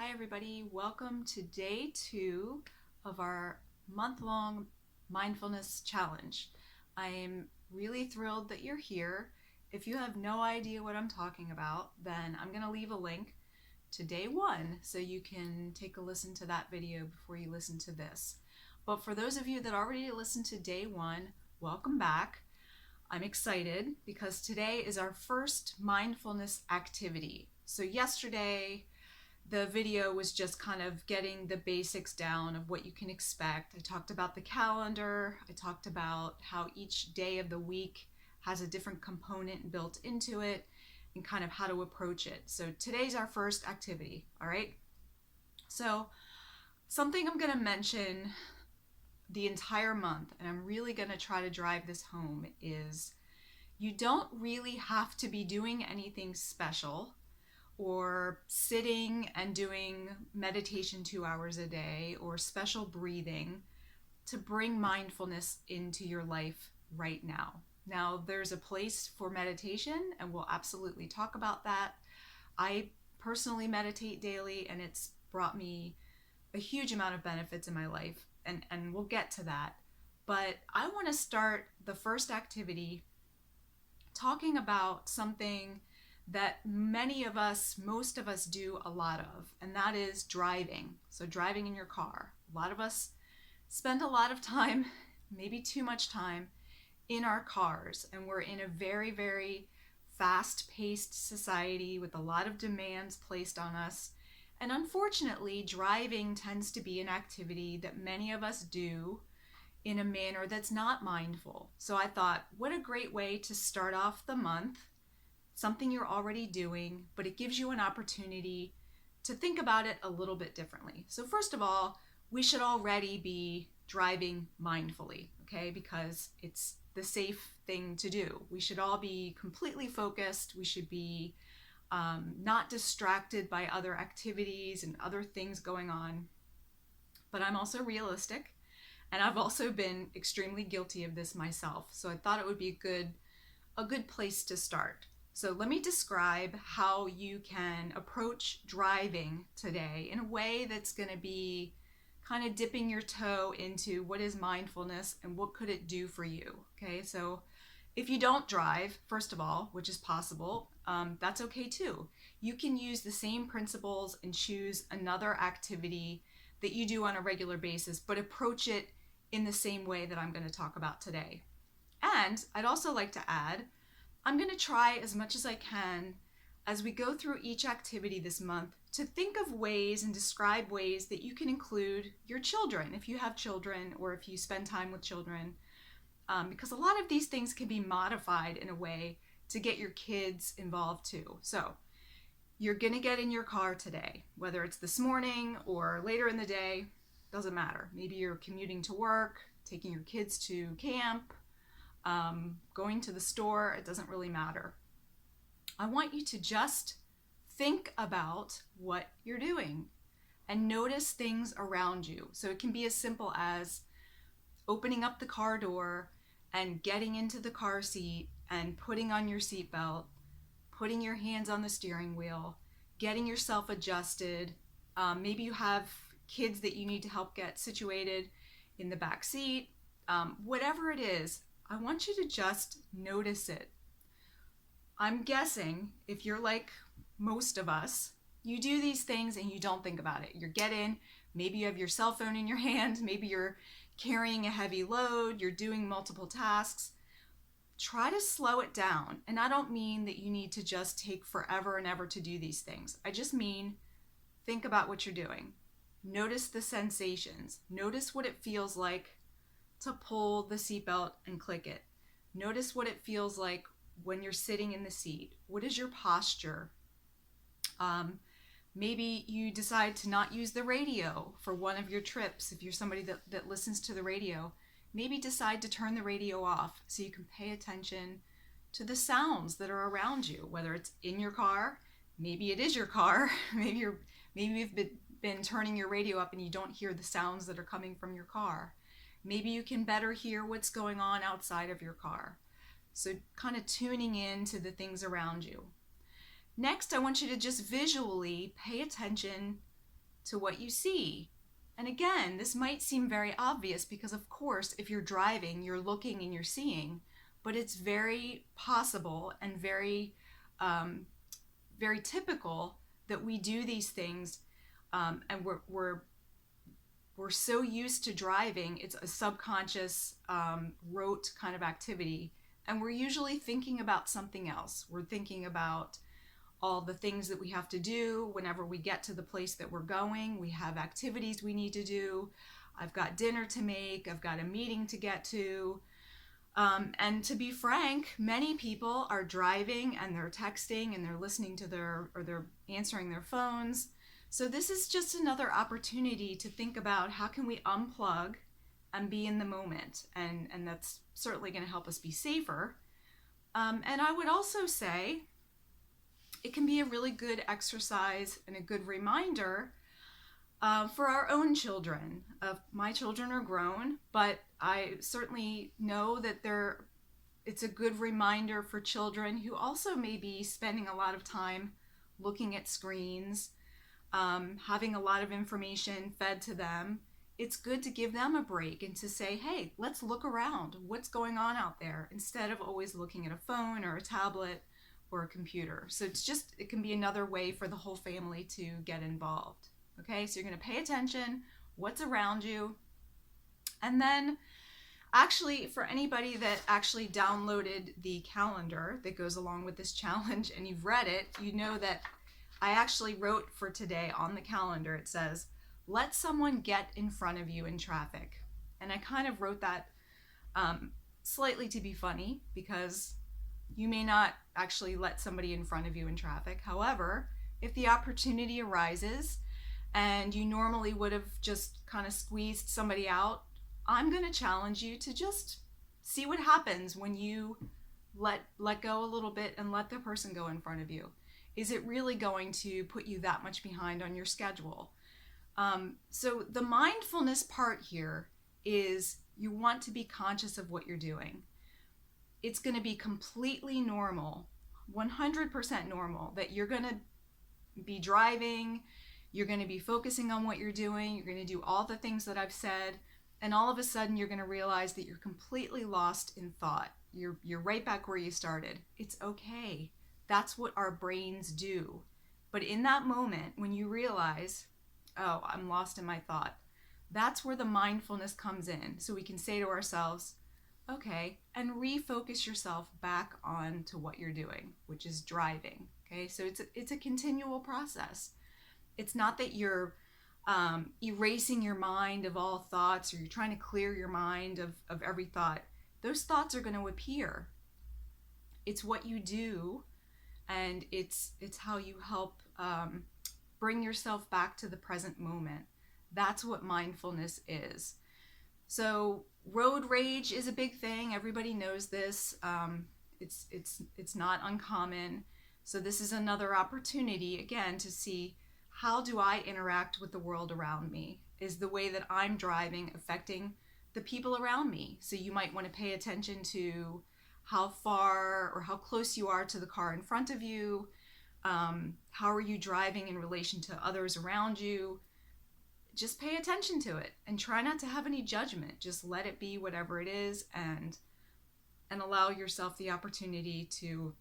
Hi everybody, welcome to day 2 of our month-long mindfulness challenge. I am really thrilled that you're here. If you have no idea what I'm talking about, then I'm going to leave a link to day 1 so you can take a listen to that video before you listen to this. But for those of you that already listened to day 1, welcome back. I'm excited because today is our first mindfulness activity. So yesterday, the video was just kind of getting the basics down of what you can expect. I talked about the calendar. I talked about how each day of the week has a different component built into it and kind of how to approach it. So today's our first activity, all right? So something I'm going to mention the entire month, and I'm really going to try to drive this home, is you don't really have to be doing anything special or sitting and doing meditation 2 hours a day or special breathing to bring mindfulness into your life right now. Now, there's a place for meditation, and we'll absolutely talk about that. I personally meditate daily, and it's brought me a huge amount of benefits in my life, and we'll get to that. But I want to start the first activity talking about something that many of us, most of us do a lot of, and that is driving. So driving in your car. A lot of us spend a lot of time, maybe too much time, in our cars, and we're in a very, very fast-paced society with a lot of demands placed on us. And unfortunately, driving tends to be an activity that many of us do in a manner that's not mindful. So I thought, what a great way to start off the month, something you're already doing, but it gives you an opportunity to think about it a little bit differently. So first of all, we should already be driving mindfully, okay? Because it's the safe thing to do. We should all be completely focused. We should be not distracted by other activities and other things going on. But I'm also realistic, and I've also been extremely guilty of this myself. So I thought it would be a good place to start. So let me describe how you can approach driving today in a way that's going to be kind of dipping your toe into what is mindfulness and what could it do for you. Okay, so if you don't drive, first of all, which is possible, that's okay too. You can use the same principles and choose another activity that you do on a regular basis, but approach it in the same way that I'm going to talk about today. And I'd also like to add, I'm going to try as much as I can as we go through each activity this month to think of ways and describe ways that you can include your children, if you have children or if you spend time with children, because a lot of these things can be modified in a way to get your kids involved too. So you're going to get in your car today, whether it's this morning or later in the day, doesn't matter. Maybe you're commuting to work, taking your kids to camp, going to the store, it doesn't really matter. I want you to just think about what you're doing and notice things around you. So it can be as simple as opening up the car door and getting into the car seat and putting on your seatbelt, putting your hands on the steering wheel, getting yourself adjusted. Maybe you have kids that you need to help get situated in the back seat. Whatever it is, I want you to just notice it. I'm guessing if you're like most of us, you do these things and you don't think about it. You get in, maybe you have your cell phone in your hand, maybe you're carrying a heavy load, you're doing multiple tasks. Try to slow it down. And I don't mean that you need to just take forever and ever to do these things. I just mean think about what you're doing. Notice the sensations. Notice what it feels like to pull the seatbelt and click it. Notice what it feels like when you're sitting in the seat. What is your posture? Maybe you decide to not use the radio for one of your trips. If you're somebody that listens to the radio, maybe decide to turn the radio off so you can pay attention to the sounds that are around you, whether it's in your car, maybe it is your car, maybe you've been turning your radio up and you don't hear the sounds that are coming from your car. Maybe you can better hear what's going on outside of your car. So kind of tuning in to the things around you. Next, I want you to just visually pay attention to what you see. And again, this might seem very obvious because, of course, if you're driving, you're looking and you're seeing, but it's very possible and um, very typical that we do these things, and we're so used to driving, it's a subconscious, rote kind of activity, and we're usually thinking about something else. We're thinking about all the things that we have to do whenever we get to the place that we're going. We have activities we need to do. I've got dinner to make. I've got a meeting to get to. And to be frank, many people are driving and they're texting and they're listening to they're answering their phones. So this is just another opportunity to think about how can we unplug and be in the moment. And that's certainly going to help us be safer. And I would also say it can be a really good exercise and a good reminder for our own children. My children are grown, but I certainly know that it's a good reminder for children who also may be spending a lot of time looking at screens, having a lot of information fed to them. It's good to give them a break and to say, hey, let's look around. What's going on out there? Instead of always looking at a phone or a tablet or a computer. So it can be another way for the whole family to get involved. Okay, so you're going to pay attention, what's around you. And then actually, for anybody that actually downloaded the calendar that goes along with this challenge and you've read it, you know that I actually wrote for today on the calendar, it says, let someone get in front of you in traffic. And I kind of wrote that slightly to be funny, because you may not actually let somebody in front of you in traffic. However, if the opportunity arises and you normally would have just kind of squeezed somebody out, I'm going to challenge you to just see what happens when you let go a little bit and let the person go in front of you. Is it really going to put you that much behind on your schedule? So the mindfulness part here is you want to be conscious of what you're doing. It's going to be completely normal, 100% normal, that you're going to be driving, you're going to be focusing on what you're doing, you're going to do all the things that I've said, and all of a sudden you're going to realize that you're completely lost in thought. You're right back where you started. It's okay. That's what our brains do. But in that moment, when you realize, oh, I'm lost in my thought, that's where the mindfulness comes in. So we can say to ourselves, okay, and refocus yourself back on to what you're doing, which is driving. Okay, so it's a continual process. It's not that you're erasing your mind of all thoughts, or you're trying to clear your mind of every thought. Those thoughts are going to appear. It's what you do, and it's how you help bring yourself back to the present moment. That's what mindfulness is. So road rage is a big thing. Everybody knows this. It's not uncommon. So this is another opportunity, again, to see, how do I interact with the world around me? Is the way that I'm driving affecting the people around me? So you might want to pay attention to how far or how close you are to the car in front of you. How are you driving in relation to others around you? Just pay attention to it and try not to have any judgment. Just let it be whatever it is, and allow yourself the opportunity to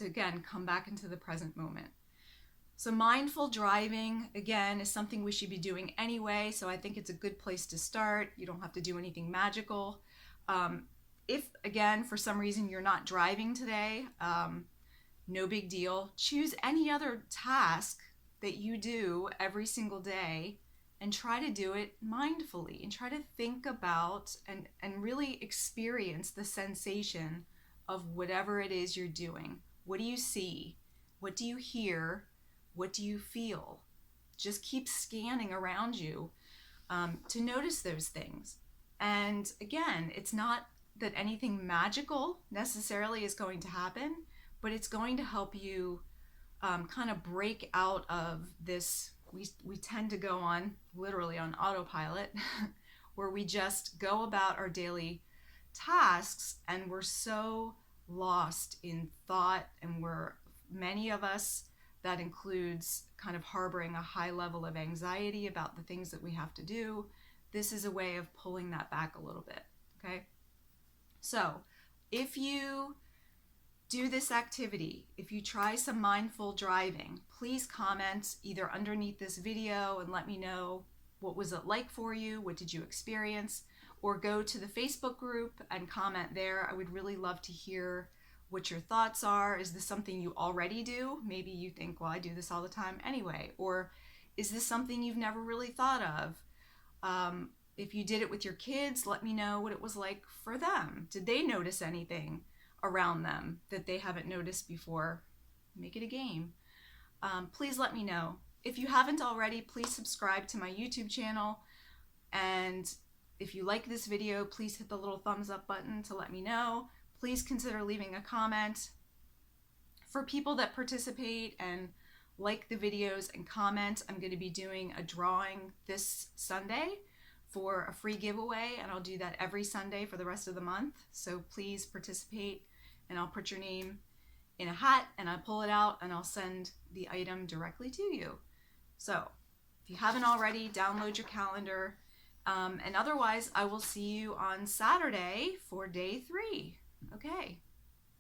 again come back into the present moment. So mindful driving, again, is something we should be doing anyway, so I think it's a good place to start. You don't have to do anything magical. If, again, for some reason you're not driving today, no big deal. Choose any other task that you do every single day and try to do it mindfully, and try to think about and really experience the sensation of whatever it is you're doing. What do you see? What do you hear? What do you feel? Just keep scanning around you to notice those things. And again, it's not that anything magical necessarily is going to happen, but it's going to help you kind of break out of this. We tend to go on literally on autopilot where we just go about our daily tasks and we're so lost in thought, and many of us, that includes kind of harboring a high level of anxiety about the things that we have to do, this is a way of pulling that back a little bit, okay? So if you do this activity, if you try some mindful driving, please comment either underneath this video and let me know what was it like for you, what did you experience, or go to the Facebook group and comment there. I would really love to hear what your thoughts are. Is this something you already do? Maybe you think, well, I do this all the time anyway. Or is this something you've never really thought of? If you did it with your kids, let me know what it was like for them. Did they notice anything around them that they haven't noticed before? Make it a game. Please let me know. If you haven't already, please subscribe to my YouTube channel. And if you like this video, please hit the little thumbs up button to let me know. Please consider leaving a comment. For people that participate and like the videos and comment, I'm going to be doing a drawing this Sunday for a free giveaway, and I'll do that every Sunday for the rest of the month. So please participate, and I'll put your name in a hat and I'll pull it out and I'll send the item directly to you. So if you haven't already, download your calendar. And otherwise, I will see you on Saturday for day 3. Okay.